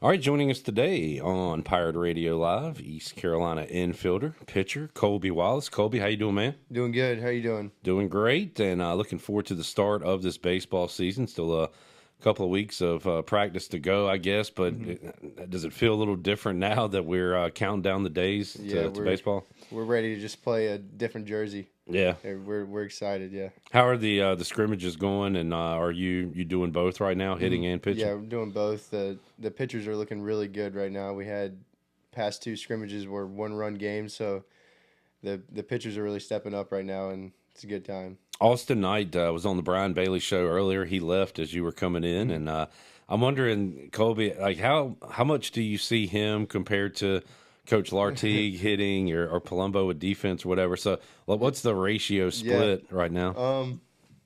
All right, joining us today on Pirate Radio Live, East Carolina infielder, pitcher, Colby Wallace. Colby, how you doing, man? Doing good. How you doing? Doing great, and looking forward to the start of this baseball season. Still a couple of weeks of practice to go, I guess, but does it feel a little different now that we're counting down the days to baseball? We're ready to just play a different jersey. Yeah. We're excited, yeah. How are the scrimmages going, and are you doing both right now, hitting and pitching? Yeah, we're doing both. The pitchers are looking really good right now. We had past two scrimmages were one-run games, so the pitchers are really stepping up right now, and it's a good time. Austin Knight was on the Brian Bailey show earlier. He left as you were coming in, and I'm wondering, Colby, like how much do you see him compared to Coach Lartigue hitting or Palumbo with defense or whatever? So, what's the ratio split right now?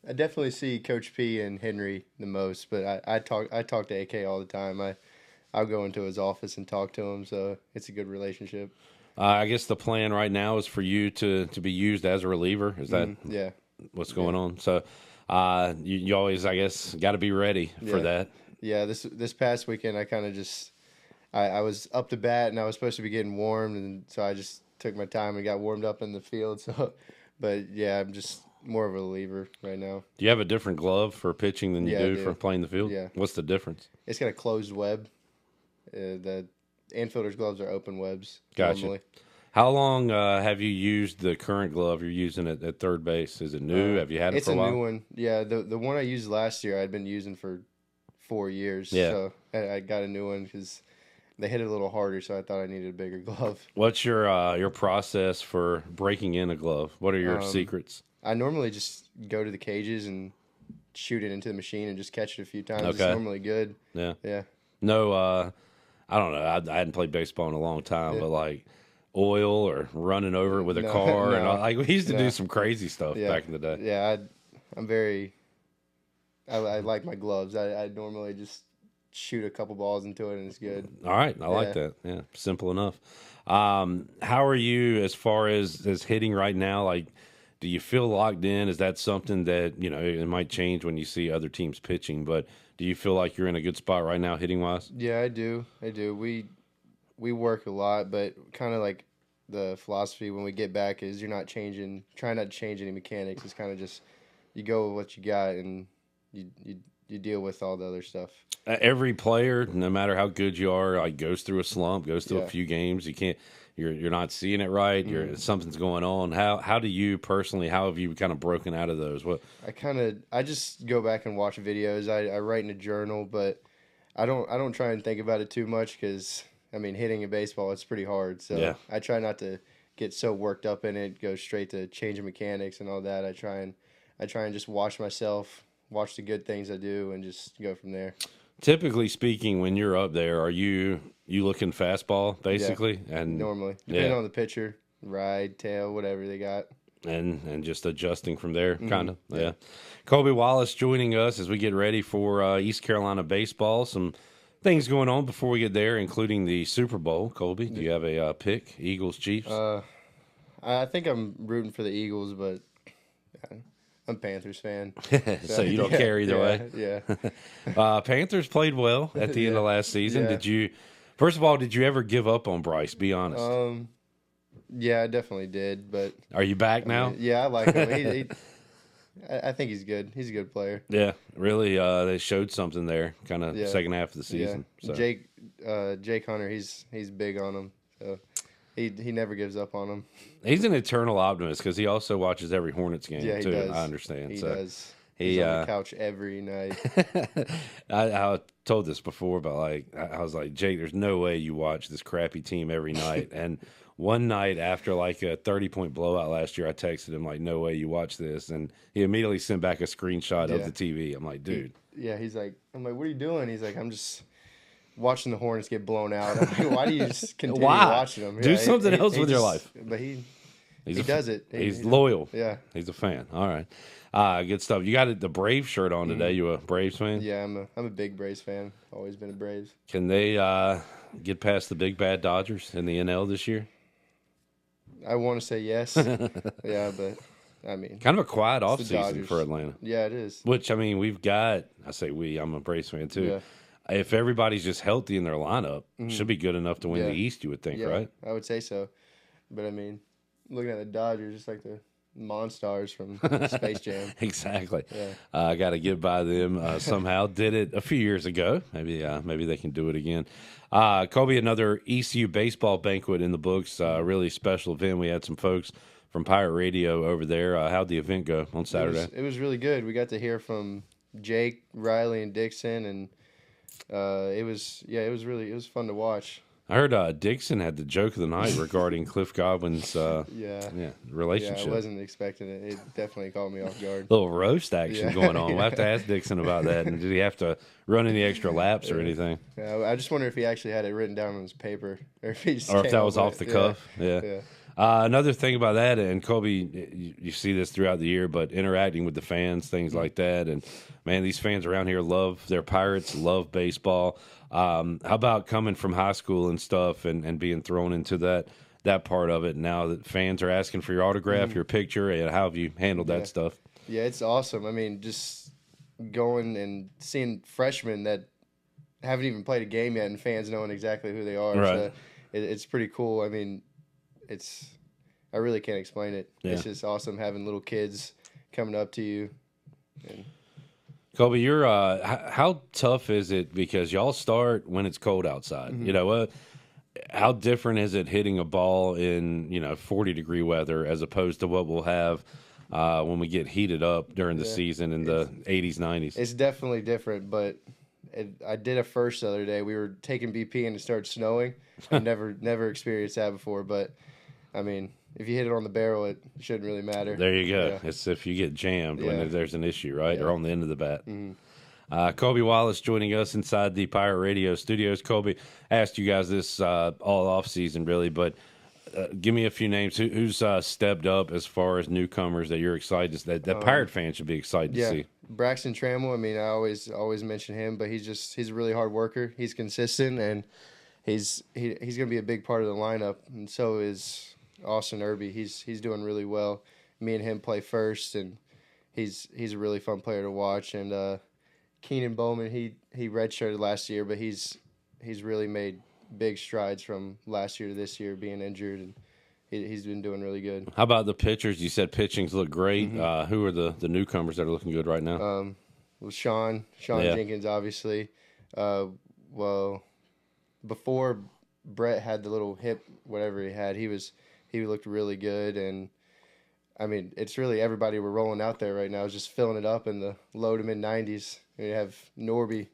I definitely see Coach P and Henry the most, but I talk to AK all the time. I'll go into his office and talk to him, so it's a good relationship. I guess the plan right now is for you to be used as a reliever. Is that yeah? What's going on? So you always, I guess, got to be ready for that. Yeah, this past weekend I kind of just I was up to bat and I was supposed to be getting warmed, and so I just took my time and got warmed up in the field. So, but yeah, I'm just more of a reliever right now. Do you have a different glove for pitching than you do for playing the field? Yeah. What's the difference? It's got a closed web. The infielders' gloves are open webs. Gotcha. Normally. How long have you used the current glove you're using at third base? Is it new? Have you had it for a while? It's a new one. Yeah, the one I used last year I'd been using for 4 years. Yeah. So I got a new one because they hit it a little harder, so I thought I needed a bigger glove. What's your process for breaking in a glove? What are your secrets? I normally just go to the cages and shoot it into the machine and just catch it a few times. Okay. It's normally good. Yeah. Yeah. No, I don't know. I hadn't played baseball in a long time, but like oil or running over it with a car and all, like we used to do some crazy stuff back in the day. Yeah, I like my gloves. I normally just shoot a couple balls into it and it's good. All right, I like that. Yeah, simple enough. How are you as far as hitting right now? Like, do you feel locked in? Is that something that it might change when you see other teams pitching? But do you feel like you're in a good spot right now, hitting wise? Yeah, I do. We work a lot, but kind of like the philosophy when we get back is try not to change any mechanics. It's kind of just you go with what you got and you deal with all the other stuff. Every player, no matter how good you are, like goes through a slump, goes through a few games. You can't, you're not seeing it right. Something's going on. How do you personally? How have you kind of broken out of those? What I just go back and watch videos. I write in a journal, but I don't try and think about it too much because hitting a baseball it's pretty hard. So I try not to get so worked up in it. Go straight to changing mechanics and all that. I try and just watch myself. Watch the good things I do and just go from there. Typically speaking, when you're up there, are you looking fastball basically? Yeah, and normally, depending on the pitcher, ride, tail, whatever they got, and just adjusting from there, kind of. Yeah. Colby Wallace joining us as we get ready for East Carolina baseball. Some things going on before we get there, including the Super Bowl. Colby, do you have a pick? Eagles, Chiefs? I think I'm rooting for the Eagles, but I'm a Panthers fan. So you don't care either way? Yeah. Panthers played well at the end of last season. Yeah. First of all, did you ever give up on Bryce? Be honest. Yeah, I definitely did. But are you back now? Yeah, I like him. I think he's good. He's a good player. Yeah, really. They showed something there, kind of second half of the season. Yeah. So. Jake Hunter, he's big on him. So. He never gives up on him. He's an eternal optimist because he also watches every Hornets game too. Does. I understand. He does. He's on the couch every night. I told this before, but I was like, Jake, there's no way you watch this crappy team every night. And one night after like a 30-point blowout last year, I texted him like, no way you watch this, and he immediately sent back a screenshot of the TV. I'm like, dude. He's like, what are you doing? He's like, I'm just watching the Hornets get blown out. I'm like, why do you just continue watching them? Do something else with your life. But he does it. He's loyal. Yeah. He's a fan. All right. Good stuff. You got the Braves shirt on today. You a Braves fan? Yeah, I'm a big Braves fan. Always been a Braves. Can they get past the big bad Dodgers in the NL this year? I want to say yes. Yeah, but kind of a quiet offseason for Atlanta. Yeah, it is. Which, we've got, I say we, I'm a Braves fan too. if everybody's just healthy in their lineup, should be good enough to win the East, you would think, right? I would say so. But, I mean, looking at the Dodgers, just like the Monstars from Space Jam. Exactly. Yeah. I got to get by them somehow. Did it a few years ago. Maybe they can do it again. Colby, another ECU baseball banquet in the books. Really special event. We had some folks from Pirate Radio over there. How'd the event go on Saturday? It was really good. We got to hear from Jake, Riley, and Dixon, and it was fun to watch. I heard Dixon had the joke of the night regarding Cliff Godwin's relationship. Yeah, I wasn't expecting it. It definitely caught me off guard. Little roast action going on. We'll have to ask Dixon about that. And did he have to run any extra laps or anything? Yeah, I just wonder if he actually had it written down on his paper, or if that was off the cuff. Yeah. Another thing about that, and Colby, you see this throughout the year, but interacting with the fans, things like that, and man, these fans around here love their Pirates, love baseball. How about coming from high school and stuff and being thrown into that part of it now that fans are asking for your autograph, your picture, and how have you handled that stuff? Yeah, it's awesome. I mean, just going and seeing freshmen that haven't even played a game yet and fans knowing exactly who they are. Right. So it's pretty cool. I mean, I really can't explain it. Yeah. It's just awesome having little kids coming up to you. And Colby, you're how tough is it, because y'all start when it's cold outside? You know, how different is it hitting a ball in 40-degree weather as opposed to what we'll have when we get heated up during the season in the 80s, 90s? It's definitely different, but I did a first the other day. We were taking BP and it started snowing. I've never experienced that before, but I mean, if you hit it on the barrel, it shouldn't really matter. There you go. Yeah. It's if you get jammed when there's an issue, right? Or on the end of the bat. Colby Wallace joining us inside the Pirate Radio studios. Colby, I asked you guys this all off season, really, but give me a few names. Who's stepped up as far as newcomers that you're excited that Pirate fans should be excited to see? Braxton Trammell. I mean, I always mention him, but he's a really hard worker. He's consistent, and he's going to be a big part of the lineup, and so is Austin Irby. He's doing really well. Me and him play first, and he's a really fun player to watch. And Keenan Bowman, he redshirted last year, but he's really made big strides from last year to this year, being injured, and he's been doing really good. How about the pitchers? You said pitchings look great. Who are the newcomers that are looking good right now? Well, Sean Jenkins, obviously. Well, before Brett had the little hip, whatever he had, he looked really good. And I mean, it's really everybody we're rolling out there right now is just filling it up in the low to mid 90s. We have Norby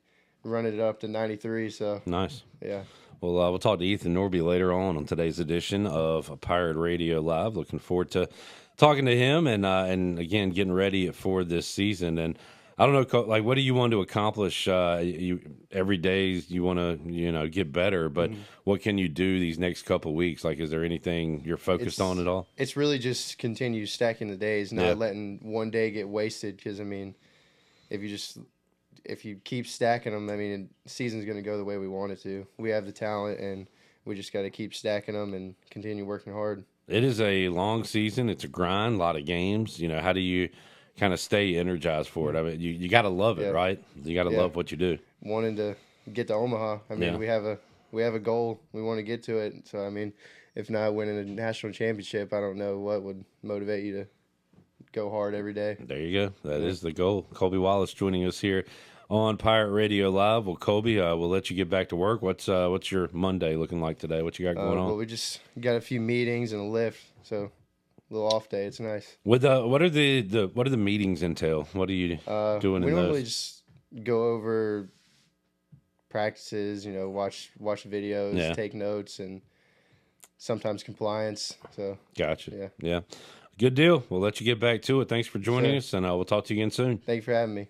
running it up to 93. So nice. Yeah. Well, we'll talk to Ethan Norby later on today's edition of Pirate Radio Live. Looking forward to talking to him and again getting ready for this season. And I don't know, like, what do you want to accomplish? Every day you want to get better, but what can you do these next couple of weeks? Like, is there anything you're focused on at all? It's really just continue stacking the days, not letting one day get wasted. Because I mean, if you keep stacking them, I mean, the season's going to go the way we want it to. We have the talent, and we just got to keep stacking them and continue working hard. It is a long season. It's a grind, a lot of games. How do you kind of stay energized for it? I mean, you got to love it, right? You got to love what you do. Wanting to get to Omaha. I mean, we have a goal. We want to get to it. So, I mean, if not winning a national championship, I don't know what would motivate you to go hard every day. There you go. That is the goal. Colby Wallace joining us here on Pirate Radio Live. Well, Colby, we'll let you get back to work. What's your Monday looking like today? What you got going on? Well, we just got a few meetings and a lift, so a little off day. It's nice. What are the meetings entail? What are you doing? We normally just go over practices. Watch videos, take notes, and sometimes compliance. So gotcha. Yeah. Good deal. We'll let you get back to it. Thanks for joining us, and we'll talk to you again soon. Thank you for having me.